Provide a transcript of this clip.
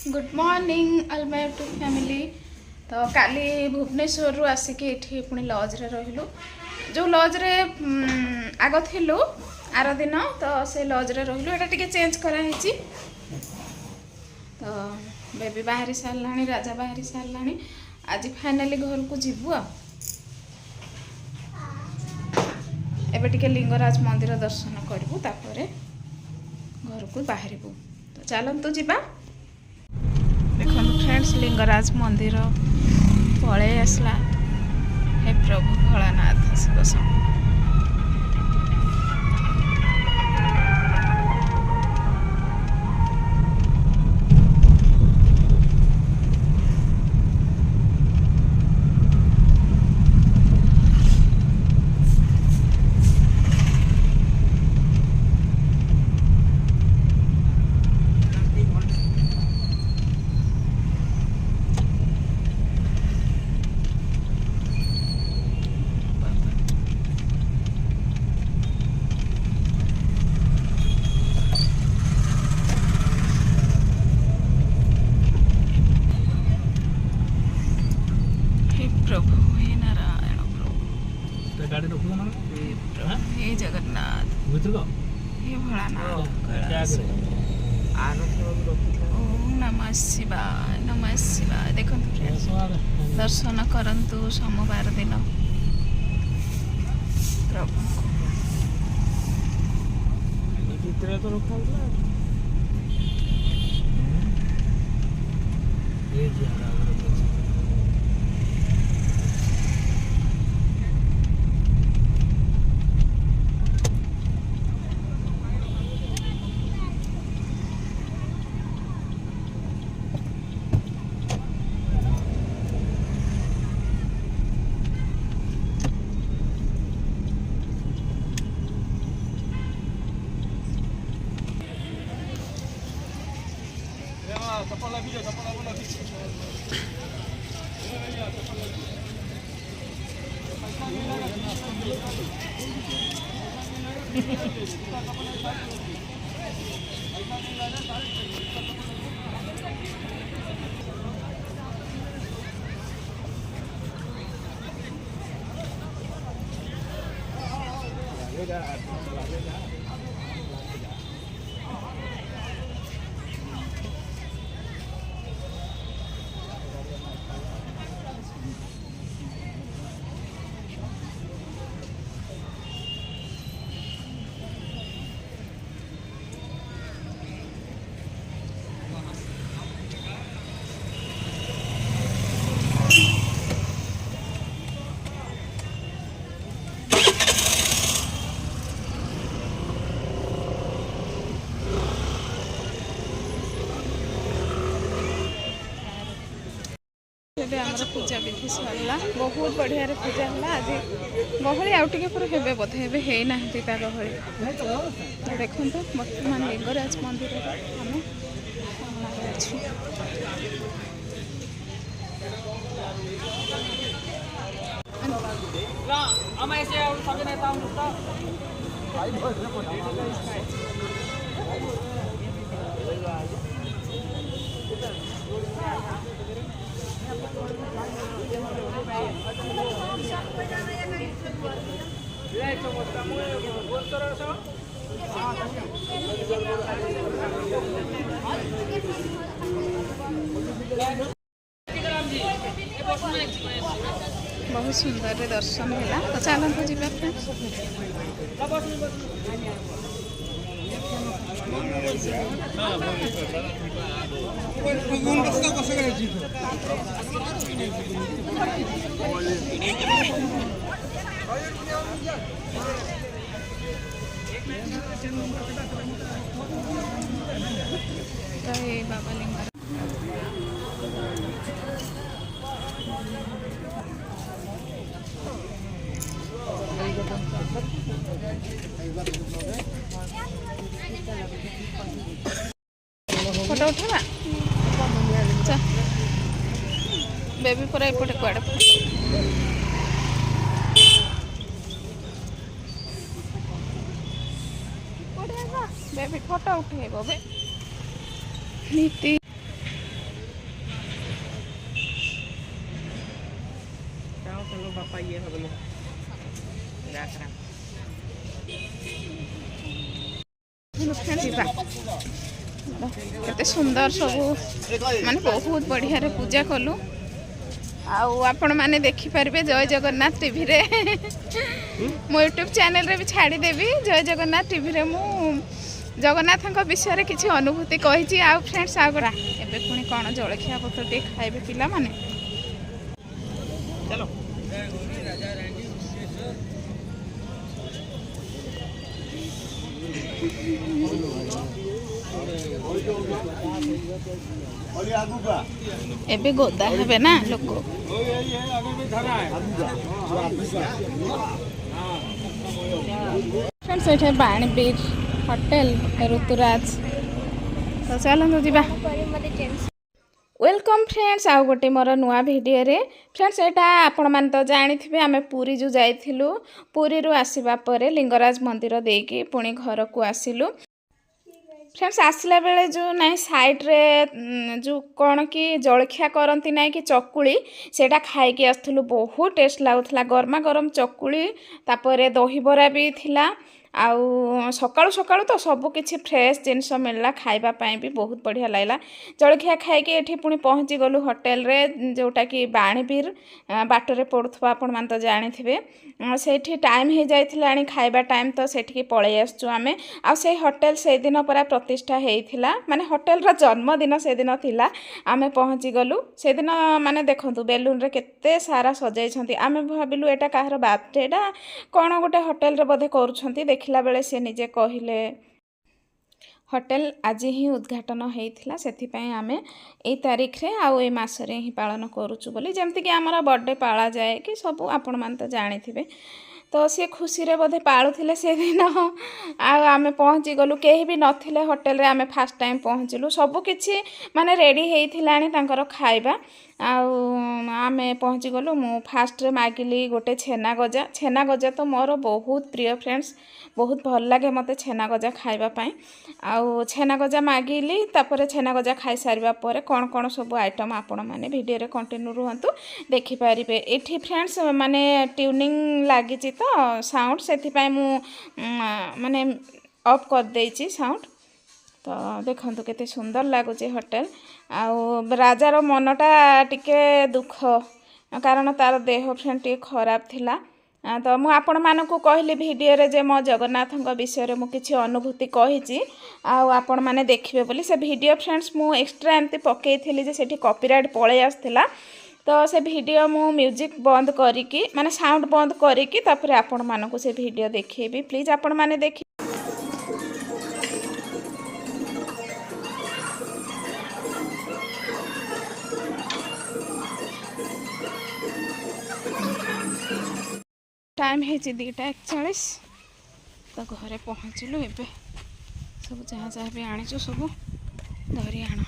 Good morning all my to family. तो काली भुवनेश्वर रु आसिकी एठी पुणी लॉज रे रहिलु। जो लॉज रे आग थिलु आर दिन तो से लॉज रे रहिलु। एटा टिके चेंज करा हेची। तो बेबी बाहरी सारलाणी, राजा बाहरी सारलाणी। आज फाइनली घर को जीवु आ। एबे टिके लिंगराज मंदिर दर्शन करबु, तापरे घर को बाहरिबु। तो चलंतु जीबा। देखो फ्रेंड्स, लिंगराज मंदिर पळे आसला। हे प्रभु भोलानाथ शिव शंकर। प्रभु हे नारायण प्रभु, गाड़ी रखलो ना हे जगन्नाथ, हे भोलानाथ। ओम नमः शिवाय, नमः शिवाय। देखो दर्शन करंतु सोमवार दिन प्रभु भीतर तो रखा हुआ ये ज्यादा पूजा विधि सरला। बहुत बढ़िया रे पूजा हला। आज गहली आउ टिके पर हेबे बोधे हेबे हे ना ता गहली। तो देखंतु वर्तमान लिंगराज मंदिर हम अछि। ला हम ऐसे और सब नेता हम तो भाई बहुत सुंदर दर्शन है। तो चलते जी फ्रेंड्स। जय बाबा लिंगराज। फोटो उठा बेबी पूरा एपटे कुआड़े बेबी फोटो उठेब बे नीति ଯିବା କେତେ ସୁନ୍ଦର ସବୁ ମାନେ ବହୁତ ବଢ଼ିଆରେ ପୂଜା କଲୁ। ଆଉ ଆପଣମାନେ ଦେଖିପାରିବେ ଜୟ ଜଗନ୍ନାଥ ଟିଭିରେ ମୋ ୟୁଟ୍ୟୁବ୍ ଚ୍ୟାନେଲରେ ବି ଛାଡ଼ିଦେବି। ଜୟ ଜଗନ୍ନାଥ ଟିଭିରେ ମୁଁ ଜଗନ୍ନାଥଙ୍କ ବିଷୟରେ କିଛି ଅନୁଭୂତି କହିଛି। ଆଉ ଫ୍ରେଣ୍ଡସ୍ ଆଉ ଗୋଟେ ଏବେ ପୁଣି କ'ଣ ଜଳଖିଆ ପତ୍ର ଟିକେ ଖାଇବେ ପିଲାମାନେ। ଏବେ ଗୋଦା ହେବେ ନା ଲୋକ। ସେଇଠି ବାଣୀବିର ହୋଟେଲ ଋତୁରାଜ। ତ ଚାଲନ୍ତୁ ଯିବା। ୱେଲକମ୍ ଫ୍ରେଣ୍ଡସ୍ ଆଉ ଗୋଟେ ମୋର ନୂଆ ଭିଡ଼ିଓରେ। ଫ୍ରେଣ୍ଡସ୍ ଏଇଟା ଆପଣମାନେ ତ ଜାଣିଥିବେ ଆମେ ପୁରୀ ଯେଉଁ ଯାଇଥିଲୁ। ପୁରୀରୁ ଆସିବା ପରେ ଲିଙ୍ଗରାଜ ମନ୍ଦିର ଦେଇକି ପୁଣି ଘରକୁ ଆସିଲୁ। ଫ୍ରେଣ୍ଡସ୍ ଆସିଲା ବେଳେ ଯେଉଁ ନାହିଁ ସାଇଡ଼୍ରେ ଯେଉଁ କ'ଣ କି ଜଳଖିଆ କରନ୍ତି ନାହିଁ କି ଚକୁଳି, ସେଇଟା ଖାଇକି ଆସିଥିଲୁ। ବହୁତ ଟେଷ୍ଟ ଲାଗୁଥିଲା, ଗରମା ଗରମ ଚକୁଳି, ତାପରେ ଦହିବରା ବି ଥିଲା। ଆଉ ସକାଳୁ ସକାଳୁ ତ ସବୁ କିଛି ଫ୍ରେଶ୍ ଜିନିଷ ମିଳିଲା, ଖାଇବା ପାଇଁ ବି ବହୁତ ବଢ଼ିଆ ଲାଗିଲା। ଜଳଖିଆ ଖାଇକି ଏଠି ପୁଣି ପହଞ୍ଚି ଗଲୁ ହୋଟେଲରେ, ଯେଉଁଟାକି ବାଣୀବିର ବାଟରେ ପଡ଼ୁଥିବା ଆପଣମାନେ ତ ଜାଣିଥିବେ। ସେଇଠି ଟାଇମ୍ ହେଇଯାଇଥିଲାଣି ଖାଇବା ଟାଇମ୍, ତ ସେଠିକି ପଳେଇ ଆସିଛୁ ଆମେ। ଆଉ ସେଇ ହୋଟେଲ ସେଇଦିନ ପରା ପ୍ରତିଷ୍ଠା ହେଇଥିଲା, ମାନେ ହୋଟେଲର ଜନ୍ମଦିନ ସେଦିନ ଥିଲା। ଆମେ ପହଞ୍ଚିଗଲୁ ସେଦିନ, ମାନେ ଦେଖନ୍ତୁ ବେଲୁନରେ କେତେ ସାରା ସଜାଇଛନ୍ତି। ଆମେ ଭାବିଲୁ ଏଇଟା କାହାର ବାର୍ଥଡେଟା କ'ଣ ଗୋଟେ ହୋଟେଲରେ ବୋଧେ କରୁଛନ୍ତି। ଦେଖିଲା ବେଳେ ସେ ନିଜେ କହିଲେ ହୋଟେଲ ଆଜି ହିଁ ଉଦ୍ଘାଟନ ହେଇଥିଲା, ସେଥିପାଇଁ ଆମେ ଏଇ ତାରିଖରେ ଆଉ ଏଇ ମାସରେ ହିଁ ପାଳନ କରୁଛୁ ବୋଲି। ଯେମିତିକି ଆମର ବର୍ଥଡେ ପାଳାଯାଏ କି ସବୁ ଆପଣମାନେ ତ ଜାଣିଥିବେ। ତ ସିଏ ଖୁସିରେ ବୋଧେ ପାଳୁଥିଲେ ସେଦିନ। ଆଉ ଆମେ ପହଞ୍ଚିଗଲୁ, କେହି ବି ନଥିଲେ ହୋଟେଲରେ। ଆମେ ଫାଷ୍ଟ ଟାଇମ୍ ପହଞ୍ଚିଲୁ, ସବୁକିଛି ମାନେ ରେଡ଼ି ହେଇଥିଲାଣି ତାଙ୍କର ଖାଇବା। ଆଉ ଆମେ ପହଞ୍ଚିଗଲୁ। ମୁଁ ଫାଷ୍ଟରେ ମାଗିଲି ଗୋଟେ ଛେନା ଗଜା। ଛେନା ଗଜା ତ ମୋର ବହୁତ ପ୍ରିୟ ଫ୍ରେଣ୍ଡସ୍, ବହୁତ ଭଲ ଲାଗେ ମୋତେ ଛେନା ଗଜା ଖାଇବା ପାଇଁ। ଆଉ ଛେନା ଗଜା ମାଗିଲି, ତାପରେ ଛେନା ଗଜା ଖାଇସାରିବା ପରେ କ'ଣ କ'ଣ ସବୁ ଆଇଟମ୍ ଆପଣମାନେ ଭିଡ଼ିଓରେ କଣ୍ଟିନ୍ୟୁ ରୁହନ୍ତୁ, ଦେଖିପାରିବେ। ଏଠି ଫ୍ରେଣ୍ଡସ୍ ମାନେ ଟ୍ୟୁନିଂ ଲାଗିଛି ତ ସାଉଣ୍ଡ, ସେଥିପାଇଁ ମୁଁ ମାନେ ଅଫ୍ କରିଦେଇଛି ସାଉଣ୍ଡ। ତ ଦେଖନ୍ତୁ କେତେ ସୁନ୍ଦର ଲାଗୁଛି ହୋଟେଲ। ଆଉ ରାଜାର ମନଟା ଟିକେ ଦୁଃଖ, କାରଣ ତାର ଦେହ ଫ୍ରେଣ୍ଡ ଟିକେ ଖରାପ ଥିଲା। ତ ମୁଁ ଆପଣମାନଙ୍କୁ କହିଲି ଭିଡ଼ିଓରେ ଯେ ମୋ ଜଗନ୍ନାଥଙ୍କ ବିଷୟରେ ମୁଁ କିଛି ଅନୁଭୂତି କହିଛି, ଆଉ ଆପଣମାନେ ଦେଖିବେ ବୋଲି। ସେ ଭିଡ଼ିଓ ଫ୍ରେଣ୍ଡସ୍ ମୁଁ ଏକ୍ସଟ୍ରା ଏମିତି ପକେଇଥିଲି ଯେ ସେଠି କପିରାଇଟ୍ ପଳେଇ ଆସିଥିଲା। ତ ସେ ଭିଡ଼ିଓ ମୁଁ ମ୍ୟୁଜିକ୍ ବନ୍ଦ କରିକି, ମାନେ ସାଉଣ୍ଡ ବନ୍ଦ କରିକି, ତାପରେ ଆପଣମାନଙ୍କୁ ସେ ଭିଡ଼ିଓ ଦେଖେଇବି। ପ୍ଲିଜ୍ ଆପଣମାନେ ଦେଖି। टाइम है 2:41। तो घरे पहुँचलु। एबे सब जहाँ जहाँ भी आनीचु सब धरी आण।